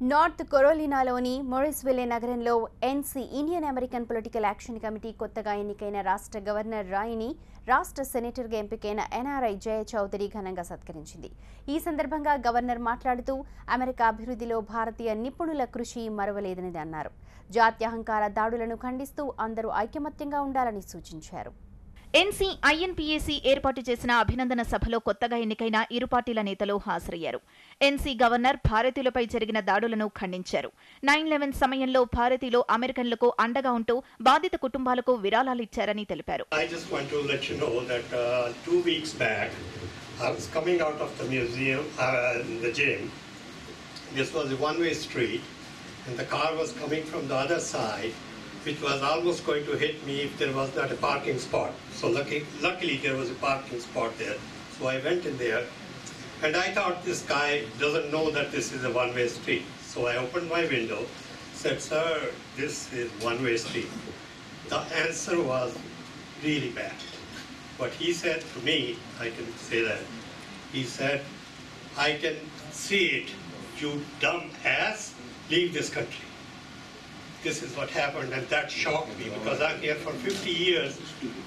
North కరోలినాలోని మొరిస్విల్లే నగరంలో NC Indian American political action committee కొత్తగా ఎన్నికైన రాష్ట్ర గవర్నర్ రాయ్ని రాష్ట్ర సెనేటర్గా ఎంపికైన ఎన్ఆర్ఐ జయ చౌదరి ఘనంగా సత్కరించింది. ఈ సందర్భంగా గవర్నర్ మాట్లాడుతూ అమెరికా అభివృద్ధిలో భారతీయ నిపుణుల కృషి మరువలేదని అన్నారు. జాత్యహంకార దాడులను ఖండిస్తూ అందరూ ఐకమత్యంగా ఉండాలని సూచించారు. ఎన్సీ ఐఎన్పీఏసీ ఏర్పాటు చేసిన అభినందన సభలో కొత్తగా ఎన్నికైన ఇరు పార్టీల నేతలు హాజరయ్యారు. ఎన్సీ గవర్నర్ భారతీయులపై జరిగిన దాడులను ఖండించారు. 9/11 సమయంలో భారతీయులు అమెరికన్లకు అండగా ఉంటూ బాధిత కుటుంబాలకు విరాళాలు ఇచ్చారని తెలిపారు. I just want to let you know that 2 weeks back I was coming out of the museum, the gym. This was a one-way street and the car was coming from the other side, which was almost going to hit me if there was not a parking spot. So luckily there was a parking spot there. So I went in there and I thought this guy doesn't know that this is a one-way street. So I opened my window, said, "Sir, this is one-way street." The answer was really bad. What he said to me, I can say that. He said, "I can see it, you dumb ass, leave this country." This is what happened, and that shocked me because I'm here for 50 years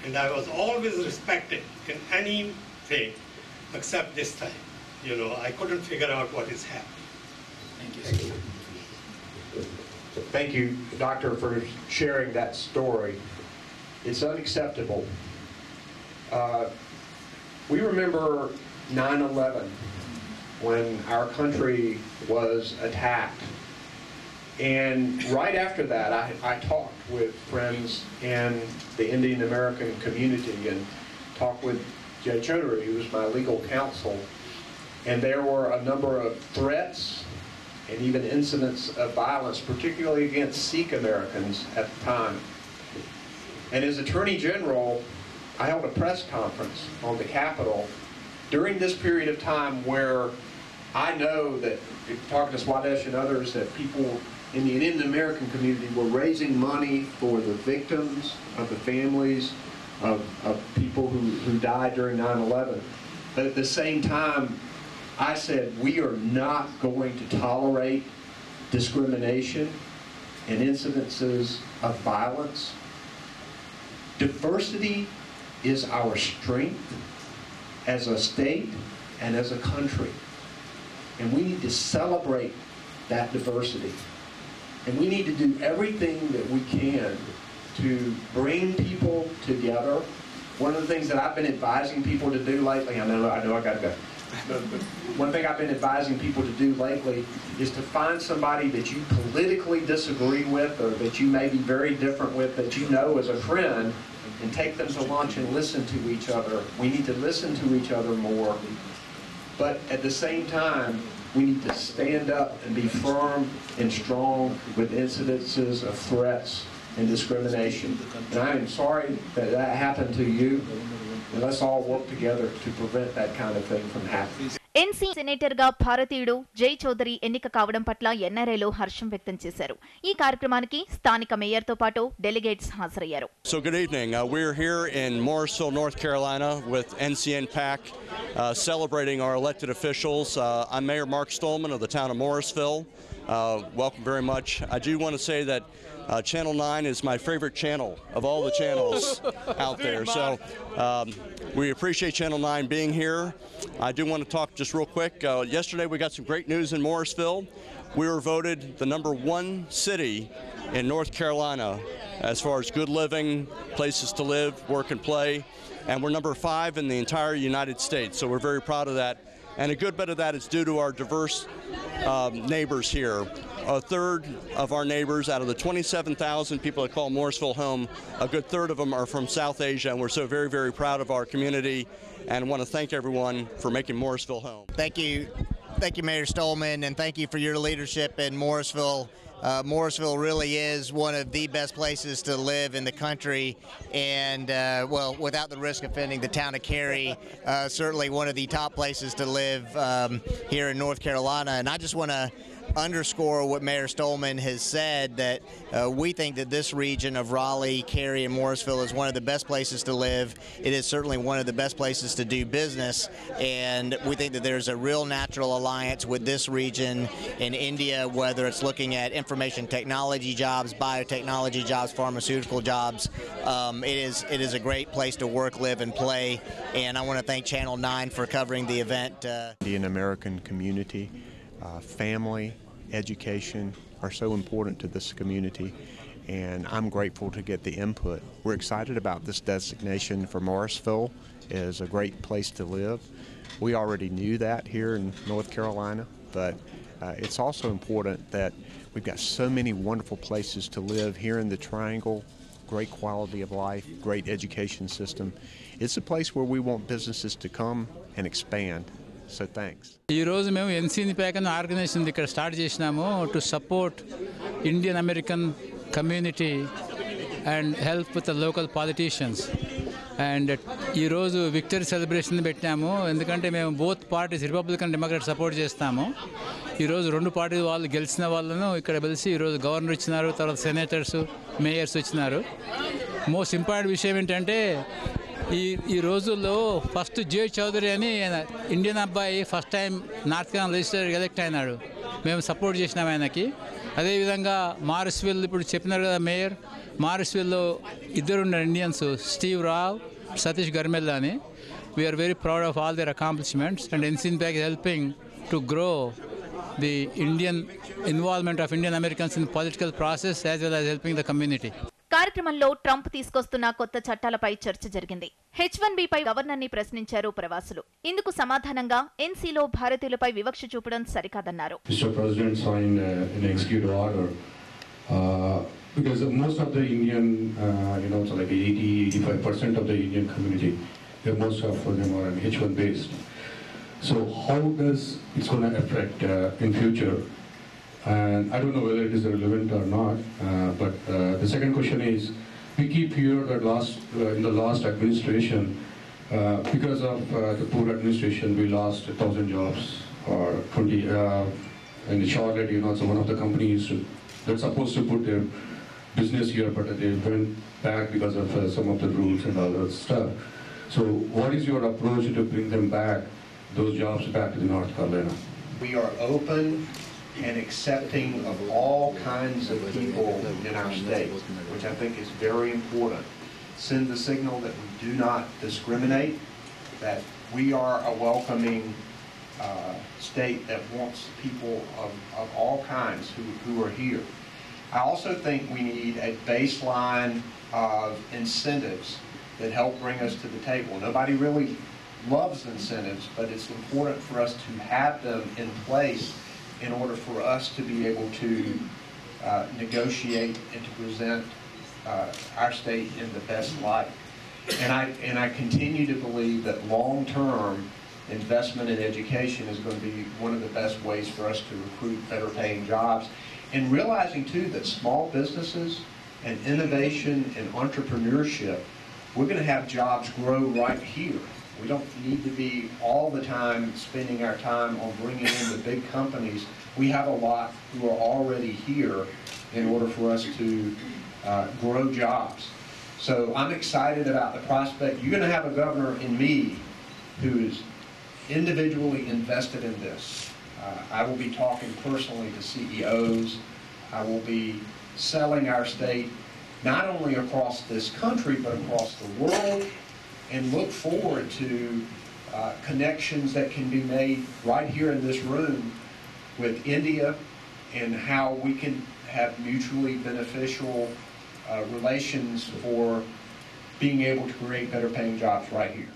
and I was always respected in anything except this time. You know, I couldn't figure out what is happening. Thank you. Thank you, Doctor, for sharing that story. It's unacceptable. We remember 9/11 when our country was attacked. And right after that, I talked with friends in the Indian American community and talked with Jay Chaudhary, who was my legal counsel. And there were a number of threats and even incidents of violence, particularly against Sikh Americans at the time. And as Attorney General, I held a press conference on the Capitol during this period of time where I know that, talking to Swadesh and others, that people in the Indian American community were raising money for the victims of the families of people who died during 9/11. But at the same time, I said we are not going to tolerate discrimination and incidences of violence. Diversity is our strength as a state and as a country. And we need to celebrate that diversity. And we need to do everything that we can to bring people together. One of the things that I've been advising people to do lately, I know I gotta go. But one thing I've been advising people to do lately is to find somebody that you politically disagree with or that you may be very different with, that you know as a friend, and take them to lunch and listen to each other. We need to listen to each other more. But at the same time, we need to stand up and be firm and strong with incidences of threats and discrimination. And I am sorry that that happened to you. And let's all work together to prevent that kind of thing from happening. NC సెనేటర్గా భారతీయుడు జై చౌదరి ఎన్నిక కావడం పట్ల ఎన్ఆర్ఐలో హర్షం వ్యక్తం చేశారు. ఈ కార్యక్రమానికి స్థానిక మేయర్తో పాటు డెలిగేట్స్ హాజరయ్యారు. So good evening. We're here in Morrisville, North Carolina with NCN PAC celebrating our elected officials. I'm Mayor Mark Stolman of the town of Morrisville. Welcome very much. I do want to say that Channel 9 is my favorite channel of all the channels out there. So we appreciate Channel 9 being here. I do want to talk just real quick. Yesterday we got some great news in Morrisville. We were voted the #1 city in North Carolina as far as good living, places to live, work and play. And we're #5 in the entire United States. So we're very proud of that. And a good bit of that is due to our diverse neighbors here. A third of our neighbors, out of the 27,000 people that call Morrisville home, a good third of them are from South Asia, and we're so very, very proud of our community and want to thank everyone for making Morrisville home. Thank you, Mayor Stolman, and thank you for your leadership in Morrisville. Morrisville really is one of the best places to live in the country, and well, without the risk of offending the town of Cary, certainly one of the top places to live here in North Carolina. And I just want to underscore what Mayor Stolman has said, that we think that this region of Raleigh, Cary, and Morrisville is one of the best places to live. It is certainly one of the best places to do business, and we think that there's a real natural alliance with this region in India, whether it's looking at information technology jobs, biotechnology jobs, pharmaceutical jobs. It is a great place to work, live, and play, and I want to thank Channel 9 for covering the event. Indian American community, family, education are so important to this community, and I'm grateful to get the input. We're excited about this designation for Morrisville as a great place to live. We already knew that here in North Carolina, but it's also important that we've got so many wonderful places to live here in the Triangle, great quality of life, great education system. It's a place where we want businesses to come and expand. So thanks. ఈ రోజు మేము ఎన్సీని pack అనే organisation ఇక్కడ start చేసినాము to support Indian American community and help with the local politicians. And ఈరోజు victory celebration పెట్టినాము, ఎందుకంటే మేము both parties Republican Democrat support చేస్తాము. ఈరోజు రెండు పార్టీ వాళ్ళు గెలిచిన వాళ్ళను ఇక్కడ పిలిచి ఈరోజు గవర్నర్ ఇచ్చినారు, తర్వాత సెనేటర్స్, మేయర్స్ వచ్చినారు. మోస్ట్ ఇంపార్టెంట్ విషయం ఏంటంటే ఈ రోజుల్లో ఫస్ట్ జే చౌదరి అని ఇండియన్ అబ్బాయి first time North Carolina legislator elect అయినాడు. మేము సపోర్ట్ చేసినాం ఆయనకి. అదేవిధంగా మారిస్విల్ ఇప్పుడు చెప్పినారు కదా మేయర్, మారిస్విల్లో ఇద్దరు ఉన్నారు ఇండియన్స్, స్టీవ్ రావ్, సతీష్ గర్మెల్లా అని. We are very proud of all their accomplishments and ఎన్సీన్ PAC is helping to grow the Indian involvement of Indian Americans in the political process as well as helping the community. కార్యక్రమంలో Trump తీసుకొస్తున్న కొత్త చట్టాలపై చర్చ జరిగింది. H1Bపై గవర్నర్ని ప్రశ్నించారు ప్రవాసులు. ఇందుకు సమాధానంగా ఎన్సీలో భారతీయులపై వివక్ష చూపడం సరికాదన్నారు. Mr. President signed an executive order because most of the Indian, so like 80-85% of the Indian community, most of them are H1 based. So how does it's going to affect in future? And I don't know whether it is relevant or not, but the second question is, we keep hearing that in the last administration, because of the poor administration, we lost 1,000 jobs or 20. And in Charlotte, so one of the companies that's supposed to put their business here, but they went back because of some of the rules and all that stuff. So what is your approach to bring them back, those jobs back to the North Carolina? We are open and accepting of all kinds of people in our state, which I think is very important. Send the signal that we do not discriminate, that we are a welcoming state that wants people of all kinds who are here. I also think we need a baseline of incentives that help bring us to the table. Nobody really loves incentives, but it's important for us to have them in place in order for us to be able to negotiate and to present our state in the best light. And I continue to believe that long-term investment in education is going to be one of the best ways for us to recruit better paying jobs. And realizing too that small businesses and innovation and entrepreneurship, we're going to have jobs grow right here. We don't need to be all the time spending our time on bringing in the big companies. We have a lot who are already here in order for us to grow jobs. So I'm excited about the prospect. You're going to have a governor in me who is individually invested in this. I will be talking personally to CEOs. I will be selling our state not only across this country but across the world, and look forward to connections that can be made right here in this room with India and how we can have mutually beneficial relations for being able to create better paying jobs right here.